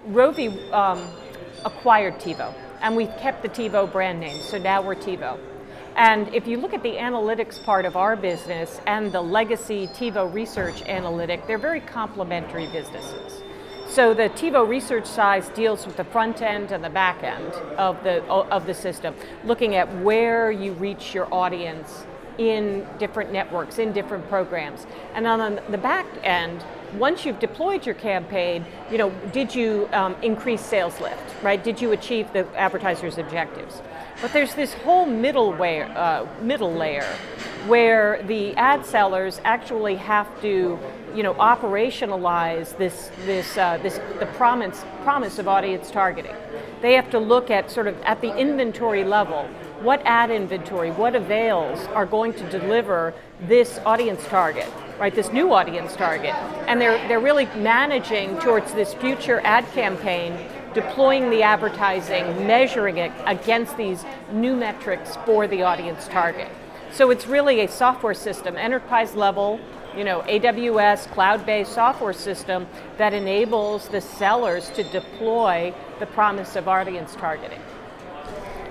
Rovi acquired TiVo, and we've kept the TiVo brand name, so now we're TiVo. And if you look at the analytics part of our business and the legacy TiVo research analytic, they're very complementary businesses. So the TiVo research side deals with the front end and the back end of the system, looking at where you reach your audience in different networks, in different programs. And on the back end, once you've deployed your campaign, did you increase sales lift, right? Did you achieve the advertiser's objectives? But there's this whole middle layer where the ad sellers actually have to, operationalize the promise of audience targeting. They have to look at sort of at the inventory level, what ad inventory, what avails are going to deliver this audience target, right? This new audience target, and they're really managing towards this future ad campaign, deploying the advertising, measuring it against these new metrics for the audience target. So it's really a software system, enterprise level, AWS, cloud-based software system that enables the sellers to deploy the promise of audience targeting.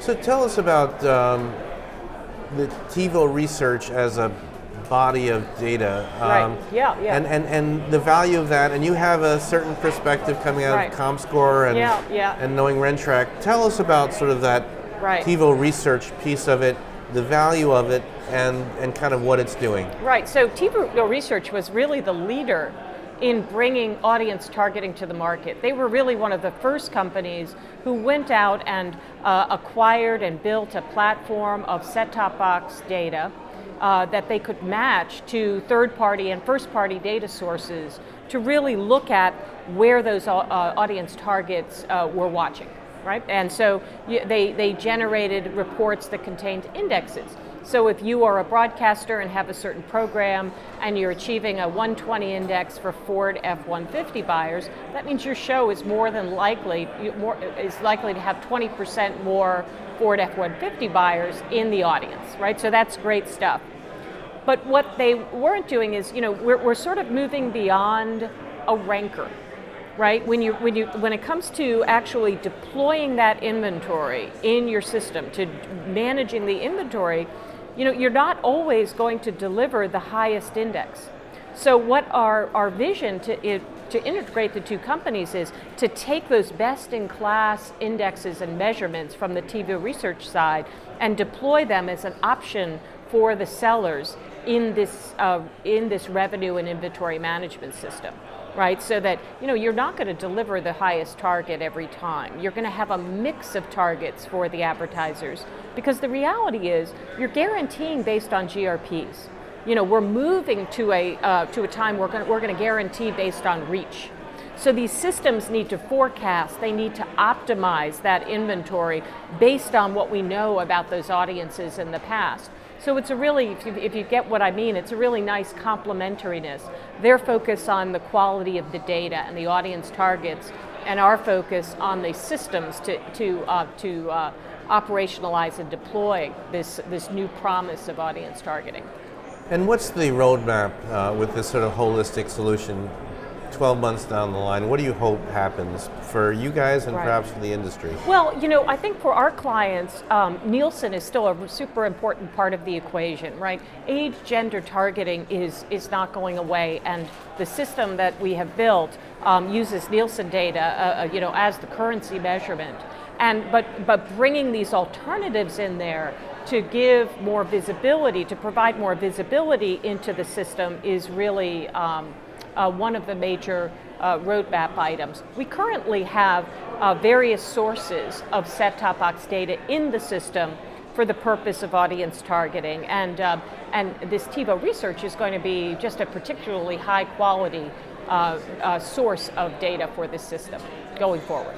So tell us about the TiVo research as a body of data. Right, yeah. And the value of that, and you have a certain perspective coming out of ComScore and knowing Rentrack. Tell us about sort of that TiVo research piece of it, the value of it, and kind of what it's doing. Right, so TiVo research was really the leader in bringing audience targeting to the market. They were really one of the first companies who went out and acquired and built a platform of set-top box data that they could match to third-party and first-party data sources to really look at where those audience targets were watching, right? And so they generated reports that contained indexes. So if you are a broadcaster and have a certain program and you're achieving a 120 index for Ford F-150 buyers, that means your show is likely to have 20% more Ford F-150 buyers in the audience, right? So that's great stuff. But what they weren't doing is, we're sort of moving beyond a ranker, right? When it comes to actually deploying that inventory in your system, to managing the inventory, you're not always going to deliver the highest index. So what our vision to integrate the two companies is to take those best-in-class indexes and measurements from the TiVo research side and deploy them as an option for the sellers in this revenue and inventory management system, right? So that you're not going to deliver the highest target every time. You're going to have a mix of targets for the advertisers, because the reality is you're guaranteeing based on GRPs. We're moving to a time we're going to guarantee based on reach. So these systems need to forecast, they need to optimize that inventory based on what we know about those audiences in the past. So it's a really, if you get what I mean, it's a really nice complementariness. Their focus on the quality of the data and the audience targets, and our focus on the systems to operationalize and deploy this new promise of audience targeting. And what's the roadmap with this sort of holistic solution 12 months down the line? What do you hope happens for you guys and perhaps for the industry? Well, I think for our clients, Nielsen is still a super important part of the equation, right? Age, gender targeting is not going away, and the system that we have built uses Nielsen data, as the currency measurement. But bringing these alternatives in there to give more visibility, to provide more visibility into the system is really one of the major roadmap items. We currently have various sources of set-top box data in the system for the purpose of audience targeting, and this TiVo research is going to be just a particularly high quality source of data for this system going forward.